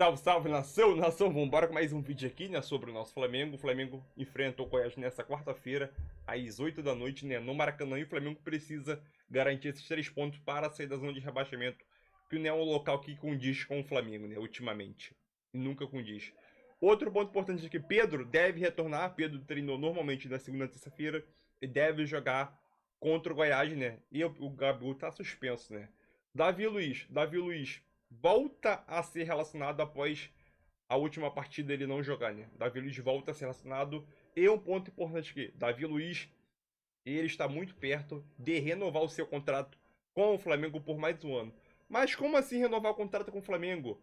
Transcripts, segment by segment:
Salve, salve, nação, nação, vambora com mais um vídeo aqui, né, sobre o nosso Flamengo. O Flamengo enfrenta o Goiás nessa quarta-feira, às 8 da noite, né, no Maracanã. E o Flamengo precisa garantir esses 3 pontos para sair da zona de rebaixamento, que não é um local que condiz com o Flamengo, né, ultimamente. E nunca condiz. Outro ponto importante é que Pedro deve retornar. Pedro treinou normalmente na segunda e terça-feira e deve jogar contra o Goiás, né. E o Gabigol tá suspenso, né. Davi Luiz volta a ser relacionado após a última partida ele não jogar, né? Davi Luiz volta a ser relacionado. E um ponto importante aqui, Davi Luiz, ele está muito perto de renovar o seu contrato com o Flamengo por mais um ano. Mas como assim renovar o contrato com o Flamengo?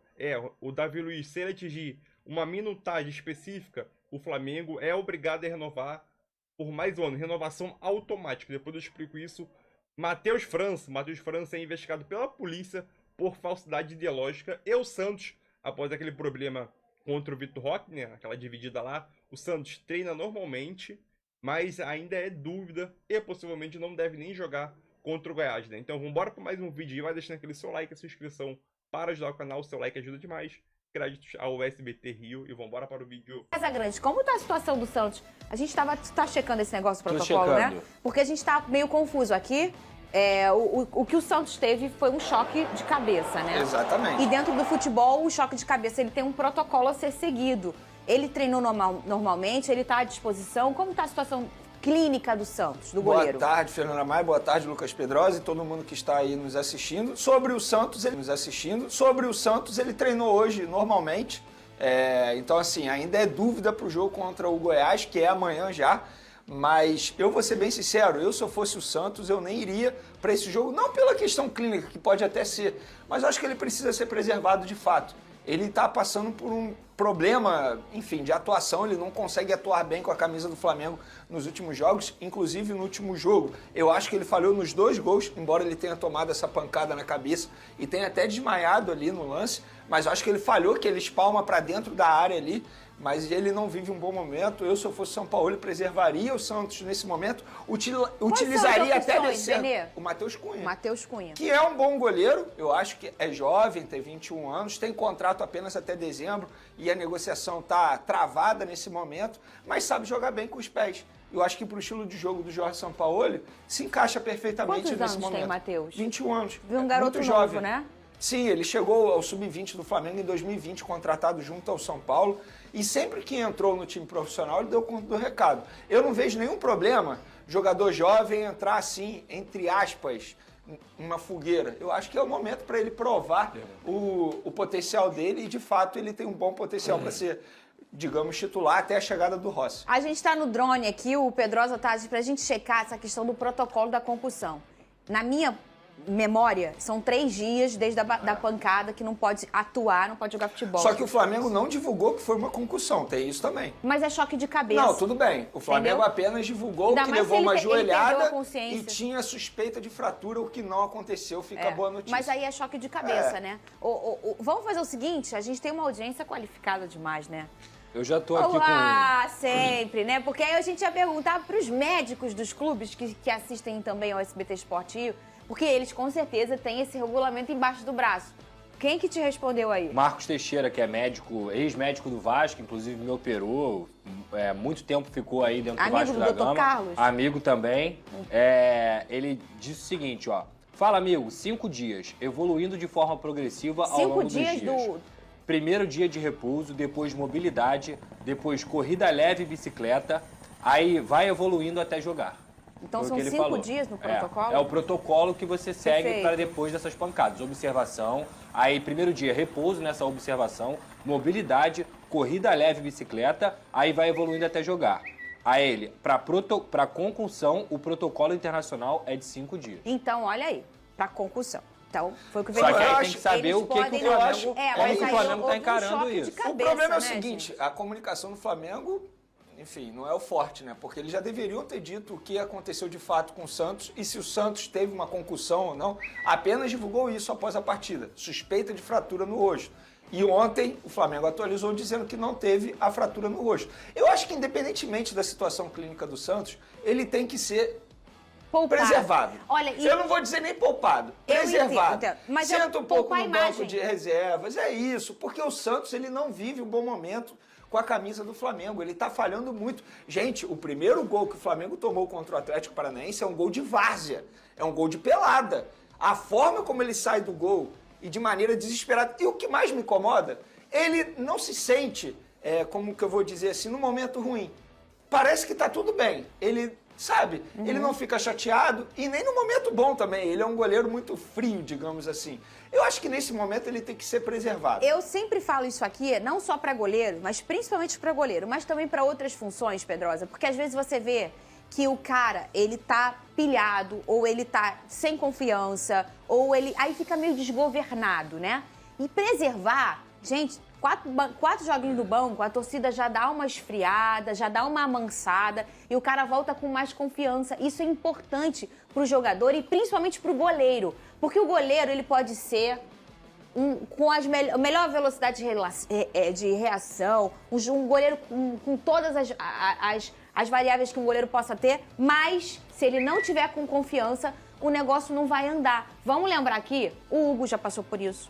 O Davi Luiz, se ele atingir uma minutagem específica, o Flamengo é obrigado a renovar por mais um ano. Renovação automática. Depois eu explico isso. Matheus França é investigado pela polícia por falsidade ideológica. E o Santos, após aquele problema contra o Vitor Roque, né, aquela dividida lá, o Santos treina normalmente, mas ainda é dúvida e possivelmente não deve nem jogar contra o Goiás, né? Então vamos embora para mais um vídeo e vai deixando aquele seu like, a sua inscrição para ajudar o canal. O seu like ajuda demais. Créditos ao SBT Rio e vamos embora para o vídeo. Casa Grande, como tá a situação do Santos? A gente tá checando esse negócio do protocolo, né? Porque a gente tá meio confuso aqui. O que o Santos teve foi um choque de cabeça, né? Exatamente. E dentro do futebol, o choque de cabeça, ele tem um protocolo a ser seguido. Ele treinou normalmente, ele tá à disposição. Como tá a situação clínica do Santos, do goleiro? Boa tarde, Fernanda Maia. Boa tarde, Lucas Pedrosa e todo mundo que está aí nos assistindo. Sobre o Santos, ele treinou hoje normalmente. Então, assim, ainda é dúvida para o jogo contra o Goiás, que é amanhã já. Mas eu vou ser bem sincero, se eu fosse o Santos, eu nem iria para esse jogo, não pela questão clínica, que pode até ser, mas eu acho que ele precisa ser preservado de fato. Ele está passando por um problema, enfim, de atuação, ele não consegue atuar bem com a camisa do Flamengo nos últimos jogos, inclusive no último jogo. Eu acho que ele falhou nos 2 gols, embora ele tenha tomado essa pancada na cabeça e tenha até desmaiado ali no lance, mas eu acho que ele falhou, que ele espalma para dentro da área ali, mas ele não vive um bom momento. Se eu fosse São Paulo, ele preservaria o Santos nesse momento, utilizaria até descer o Matheus Cunha. Matheus Cunha. Que é um bom goleiro, eu acho que é jovem, tem 21 anos, tem contrato apenas até dezembro e a negociação está travada nesse momento, mas sabe jogar bem com os pés. Eu acho que para o estilo de jogo do Jorge Sampaoli se encaixa perfeitamente nesse momento. Quantos anos tem Matheus? 21 anos. Viu um garoto muito novo, jovem, né? Sim, ele chegou ao Sub-20 do Flamengo em 2020, contratado junto ao São Paulo, e sempre que entrou no time profissional, ele deu conta do recado. Eu não vejo nenhum problema jogador jovem entrar assim, entre aspas, uma fogueira. Eu acho que é o momento para ele provar o potencial dele, e de fato ele tem um bom potencial para ser, digamos, titular até a chegada do Rossi. A gente tá no drone aqui, o Pedrosa tá pra gente checar essa questão do protocolo da concussão. Na minha memória, são 3 dias desde a pancada que não pode atuar, não pode jogar futebol. Só que o Flamengo não divulgou que foi uma concussão, tem isso também. Mas é choque de cabeça. Não, tudo bem. O Flamengo apenas divulgou que levou uma joelhada e tinha suspeita de fratura, o que não aconteceu, fica boa notícia. Mas aí é choque de cabeça, né? Vamos fazer o seguinte, a gente tem uma audiência qualificada demais, né? Eu já tô aqui sempre, né? Porque aí a gente ia perguntar pros médicos dos clubes que assistem também ao SBT Esportivo, porque eles com certeza têm esse regulamento embaixo do braço. Quem que te respondeu aí? Marcos Teixeira, que é médico, ex-médico do Vasco, inclusive me operou, muito tempo ficou aí dentro do Vasco da Gama. Amigo do Dr. Carlos? Amigo também. Ele disse o seguinte, ó. Fala, amigo, 5 dias, evoluindo de forma progressiva ao longo dos dias. 5 dias Primeiro dia de repouso, depois mobilidade, depois corrida leve e bicicleta, aí vai evoluindo até jogar. Então são 5 dias no protocolo? É o protocolo que você segue para depois dessas pancadas. Observação, aí primeiro dia repouso nessa observação, mobilidade, corrida leve e bicicleta, aí vai evoluindo até jogar. Aí para concussão, o protocolo internacional é de 5 dias. Então, olha aí, para concussão. Então, foi o que veio. Só que aí tem que saber o que o Flamengo está encarando isso. O problema é o seguinte, a comunicação do Flamengo, enfim, não é o forte, né? Porque eles já deveriam ter dito o que aconteceu de fato com o Santos e se o Santos teve uma concussão ou não. Apenas divulgou isso após a partida. Suspeita de fratura no rosto. E ontem o Flamengo atualizou dizendo que não teve a fratura no rosto. Eu acho que independentemente da situação clínica do Santos, ele tem que ser Poupado. Preservado. Olha, eu não vou dizer nem poupado, preservado. Entendo. Mas senta um pouco no banco imagem. de reservas, é isso, porque o Santos ele não vive um bom momento com a camisa do Flamengo, ele tá falhando muito. Gente, o primeiro gol que o Flamengo tomou contra o Atlético Paranaense é um gol de várzea, é um gol de pelada. A forma como ele sai do gol e de maneira desesperada, e o que mais me incomoda, ele não se sente, como que eu vou dizer assim, no momento ruim. Parece que tá tudo bem, ele... Sabe? Ele não fica chateado e nem no momento bom também. Ele é um goleiro muito frio, digamos assim. Eu acho que nesse momento ele tem que ser preservado. Eu sempre falo isso aqui, não só para goleiro, mas principalmente para goleiro, mas também para outras funções, Pedrosa. Porque às vezes você vê que o cara, ele tá pilhado, ou ele tá sem confiança, ou ele... Aí fica meio desgovernado, né? E preservar, gente... Quatro joguinhos do banco, a torcida já dá uma esfriada, já dá uma amansada e o cara volta com mais confiança. Isso é importante pro jogador e principalmente pro goleiro. Porque o goleiro, ele pode ser com a melhor velocidade de reação, um goleiro com todas as variáveis que um goleiro possa ter, mas se ele não tiver com confiança, o negócio não vai andar. Vamos lembrar aqui, o Hugo já passou por isso.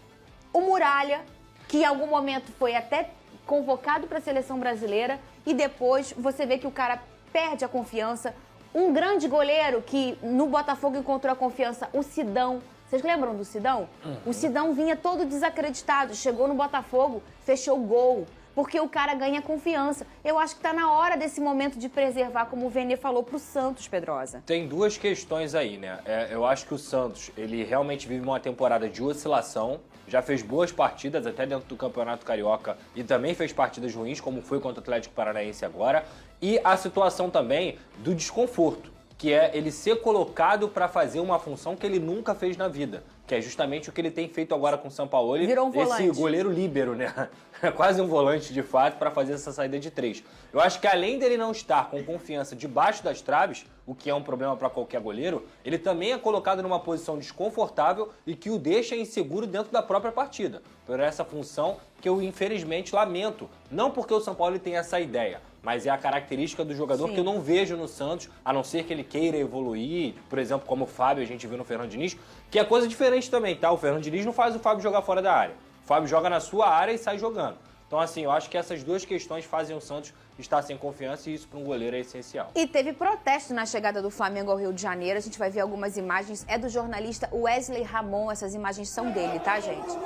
O Muralha, que em algum momento foi até convocado para a seleção brasileira e depois você vê que o cara perde a confiança. Um grande goleiro que no Botafogo encontrou a confiança, o Sidão. Vocês lembram do Sidão? O Sidão vinha todo desacreditado, chegou no Botafogo, fechou o gol, porque o cara ganha confiança. Eu acho que está na hora desse momento de preservar, como o Vene falou, para o Santos, Pedrosa. Tem duas questões aí, né? Eu acho que o Santos, ele realmente vive uma temporada de oscilação, já fez boas partidas até dentro do Campeonato Carioca e também fez partidas ruins, como foi contra o Atlético Paranaense agora, e a situação também do desconforto, que é ele ser colocado para fazer uma função que ele nunca fez na vida, que é justamente o que ele tem feito agora com o Sampaoli. Virou um volante. Esse goleiro líbero, né? É quase um volante de fato para fazer essa saída de 3. Eu acho que além dele não estar com confiança debaixo das traves, o que é um problema para qualquer goleiro, ele também é colocado numa posição desconfortável e que o deixa inseguro dentro da própria partida. Por essa função que eu infelizmente lamento. Não porque o Sampaoli tem essa ideia, mas é a característica do jogador que eu não vejo no Santos, a não ser que ele queira evoluir, por exemplo, como o Fábio, a gente viu no Fernando Diniz, que é coisa diferente também, tá? O Fernando Diniz não faz o Fábio jogar fora da área. O Fábio joga na sua área e sai jogando. Então, assim, eu acho que essas duas questões fazem o Santos estar sem confiança e isso para um goleiro é essencial. E teve protesto na chegada do Flamengo ao Rio de Janeiro, a gente vai ver algumas imagens, é do jornalista Wesley Ramon, essas imagens são dele, tá, gente?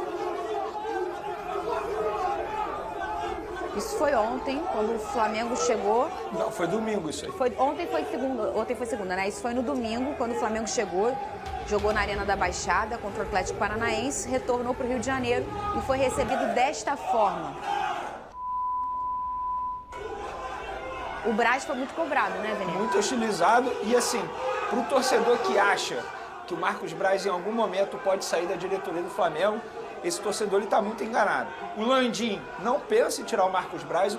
Isso foi ontem, quando o Flamengo chegou. Não, foi domingo isso aí. Ontem foi segunda, né? Isso foi no domingo, quando o Flamengo chegou, jogou na Arena da Baixada contra o Atlético Paranaense, retornou para o Rio de Janeiro e foi recebido desta forma. O Braz foi muito cobrado, né, Veneno? Muito hostilizado e assim, pro torcedor que acha que o Marcos Braz em algum momento pode sair da diretoria do Flamengo, esse torcedor ele está muito enganado. O Landim não pensa em tirar o Marcos Braz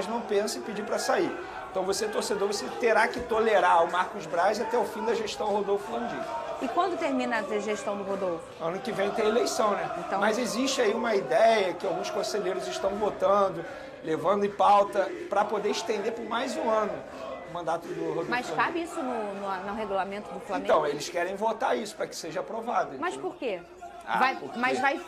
não pensa em pedir para sair. Então você, torcedor, você terá que tolerar o Marcos Braz até o fim da gestão Rodolfo Landim. E quando termina a gestão do Rodolfo? Ano que vem tem eleição, né? Então... Mas existe aí uma ideia que alguns conselheiros estão votando, levando em pauta, para poder estender por mais um ano o mandato do Rodolfo Mas Landim. cabe isso no regulamento do Flamengo? Então, eles querem votar isso para que seja aprovado. Mas por quê? Porque...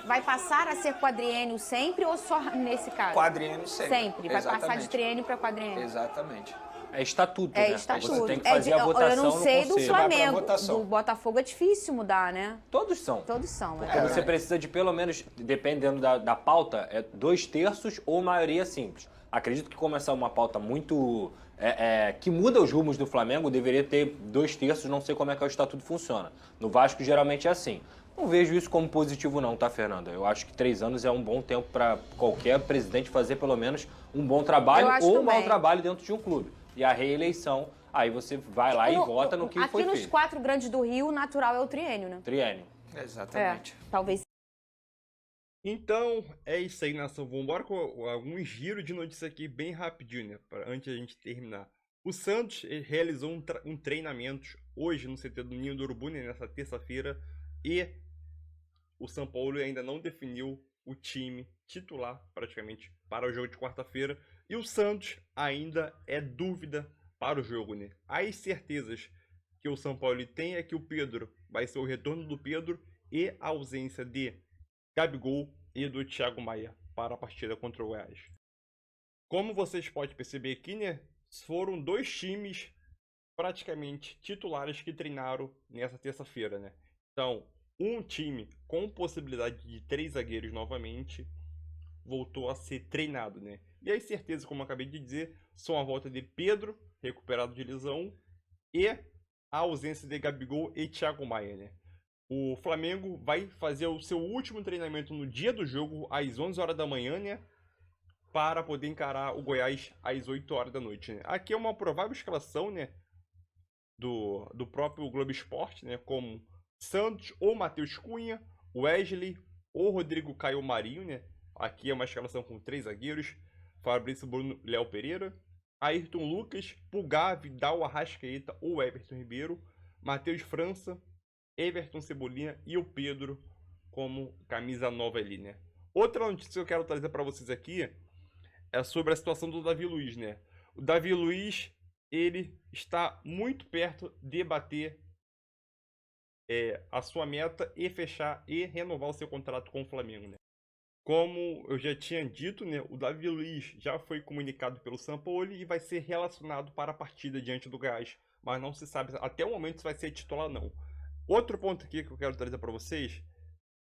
vai passar a ser quadriênio sempre ou só nesse caso? Quadriênio sempre. Sempre. Vai passar de triênio para quadriênio. Exatamente. É estatuto, né? Estatuto. Você tem que fazer a votação eu não sei no do conselho. Flamengo. Do Botafogo é difícil mudar, né? Todos são. Todos são. Porque você precisa de pelo menos, dependendo da pauta, 2/3 ou maioria simples. Acredito que começar uma pauta muito... que muda os rumos do Flamengo, deveria ter 2/3, não sei como é que o estatuto funciona. No Vasco geralmente é assim. Não vejo isso como positivo não, tá, Fernanda? Eu acho que 3 anos é um bom tempo para qualquer presidente fazer pelo menos um bom trabalho ou um mau trabalho dentro de um clube. E a reeleição, aí você vai lá e vota no que foi feito. Aqui nos 4 grandes do Rio, o natural é o triênio, né? Triênio. Exatamente. Talvez. Então, é isso aí, nação. Vamos embora com algum giro de notícia aqui bem rapidinho, né? Antes da gente terminar. O Santos realizou um treinamento hoje no CT do Ninho do Urubu, né, nessa terça-feira, e o São Paulo ainda não definiu o time titular, praticamente, para o jogo de quarta-feira. E o Santos ainda é dúvida para o jogo, né? As certezas que o São Paulo tem é que o Pedro vai ser o retorno do Pedro e a ausência de Gabigol e do Thiago Maia para a partida contra o Goiás. Como vocês podem perceber aqui, né, foram 2 times praticamente titulares que treinaram nessa terça-feira, né? Então, um time com possibilidade de 3 zagueiros novamente voltou a ser treinado, né? E as certezas, como eu acabei de dizer, são a volta de Pedro, recuperado de lesão, e a ausência de Gabigol e Thiago Maia, né? O Flamengo vai fazer o seu último treinamento no dia do jogo, às 11 horas da manhã, né? Para poder encarar o Goiás às 8 horas da noite, né? Aqui é uma provável escalação, né? Do próprio Globo Esporte, né? Como Santos ou Matheus Cunha, Wesley ou Rodrigo Caio Marinho, né? Aqui é uma escalação com 3 zagueiros, Fabrício Bruno, Léo Pereira, Ayrton Lucas, Pulgar, Vidal, Arrascaeta ou Everton Ribeiro, Matheus França, Everton Cebolinha e o Pedro como camisa 9 ali, né? Outra notícia que eu quero trazer para vocês aqui é sobre a situação do Davi Luiz, né? O Davi Luiz, ele está muito perto de bater a sua meta e fechar e renovar o seu contrato com o Flamengo, né? Como eu já tinha dito, né, o Davi Luiz já foi comunicado pelo Sampaoli e vai ser relacionado para a partida diante do Goiás, mas não se sabe até o momento se vai ser titular ou não. Outro ponto aqui que eu quero trazer para vocês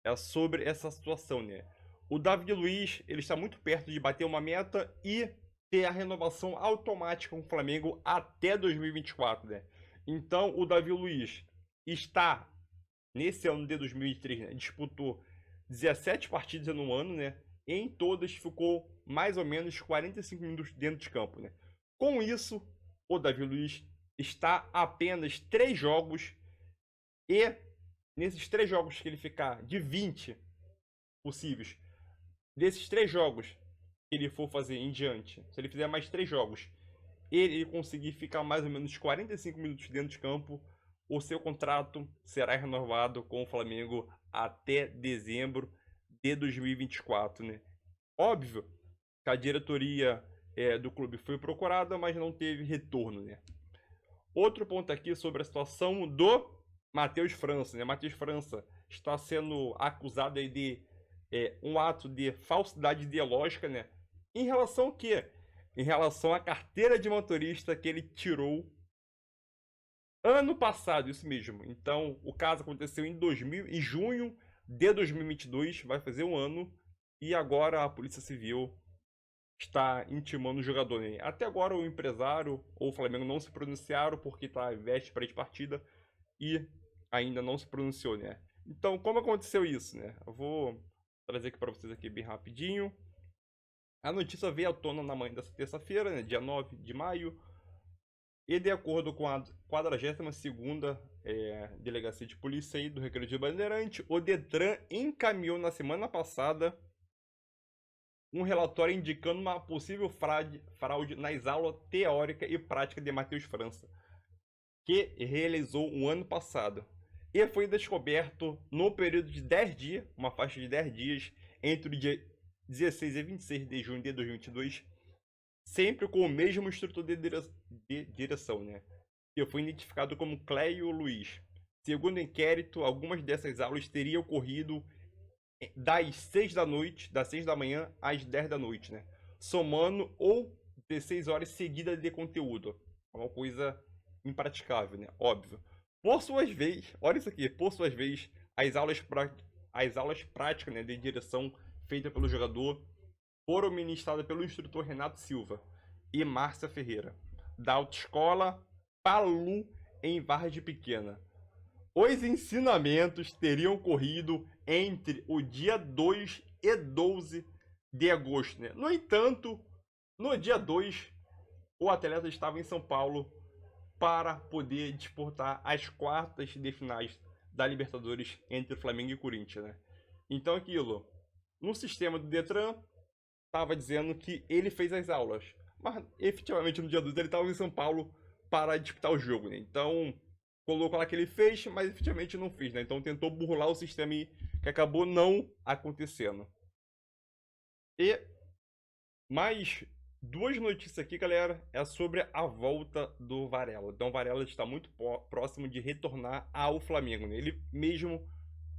é sobre essa situação, né? O Davi Luiz, ele está muito perto de bater uma meta e ter a renovação automática com o Flamengo até 2024, né? Então, o Davi Luiz está, nesse ano de 2003, né, disputou 17 partidas no ano, né? Em todas ficou mais ou menos 45 minutos dentro de campo, né? Com isso, o Davi Luiz está a apenas 3 jogos e nesses 3 jogos que ele ficar de 20 possíveis, desses 3 jogos que ele for fazer em diante, se ele fizer mais 3 jogos, ele conseguir ficar mais ou menos 45 minutos dentro de campo, o seu contrato será renovado com o Flamengo até dezembro de 2024, né? Óbvio que a diretoria do clube foi procurada, mas não teve retorno, né? Outro ponto aqui sobre a situação do Matheus França, né? Matheus França está sendo acusado aí de um ato de falsidade ideológica, né? Em relação ao quê? Em relação à carteira de motorista que ele tirou ano passado, isso mesmo. Então, o caso aconteceu em junho de 2022, vai fazer um ano, e agora a Polícia Civil está intimando o jogador, né? Até agora o empresário ou o Flamengo não se pronunciaram porque está véspera de partida e ainda não se pronunciou, né? Então, como aconteceu isso, né? Eu vou trazer aqui para vocês aqui bem rapidinho. A notícia veio à tona na manhã dessa terça-feira, né, dia 9 de maio, e de acordo com a 42ª Delegacia de Polícia aí do Recreio de Bandeirante, o Detran encaminhou na semana passada um relatório indicando uma possível fraude nas aulas teórica e prática de Matheus França, que realizou um ano passado. E foi descoberto no período de 10 dias, uma faixa de 10 dias, entre o dia 16 e 26 de junho de 2022, sempre com o mesmo instrutor de direção, né? Que foi identificado como Cléio Luiz. Segundo o inquérito, algumas dessas aulas teriam ocorrido das 6 da manhã às 10 da noite, né? Somando ou 16 horas seguidas de conteúdo. É uma coisa impraticável, né? Óbvio. Por suas vezes, olha isso aqui, por suas vezes, as aulas práticas, né, de direção feita pelo jogador foram ministradas pelo instrutor Renato Silva e Márcia Ferreira, da autoescola Palu, em Vargem Pequena. Os ensinamentos teriam ocorrido entre o dia 2 e 12 de agosto, né? No entanto, no dia 2, o atleta estava em São Paulo para poder disputar as quartas de finais da Libertadores entre Flamengo e Corinthians, né? Então aquilo, no sistema do Detran, estava dizendo que ele fez as aulas, mas efetivamente no dia 2 ele estava em São Paulo para disputar o jogo, né? Então colocou lá que ele fez, mas efetivamente não fez, né? Então tentou burlar o sistema e que acabou não acontecendo. E mais duas notícias aqui, galera, é sobre a volta do Varela. Então, o Varela está muito próximo de retornar ao Flamengo, né? Ele mesmo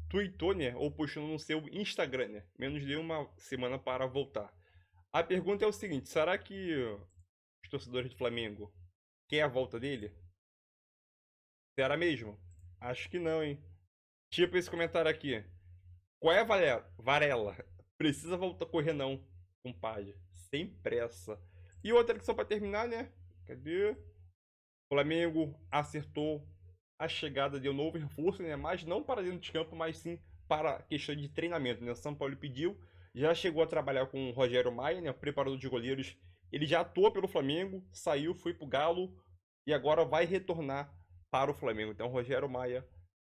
tweetou, né, ou postou no seu Instagram, né? Menos de uma semana para voltar. A pergunta é o seguinte, será que os torcedores do Flamengo querem a volta dele? Será mesmo? Acho que não, hein? Tipo esse comentário aqui. Qual é, Varela? Precisa voltar a correr não, compadre. Sem pressa. E outra que só pra terminar, né? Cadê? O Flamengo acertou a chegada de um novo reforço, né? Mas não para dentro de campo, mas sim para questão de treinamento, né? O São Paulo pediu, já chegou a trabalhar com o Rogério Maia, né? O preparador de goleiros. Ele já atua pelo Flamengo, saiu, foi pro Galo e agora vai retornar para o Flamengo. Então, o Rogério Maia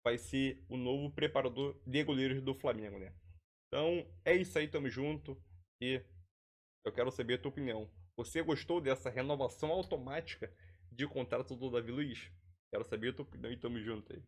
vai ser o novo preparador de goleiros do Flamengo, né? Então, é isso aí, tamo junto. E eu quero saber a tua opinião. Você gostou dessa renovação automática de contrato do Davi Luiz? Quero saber a tua opinião e tamo junto aí.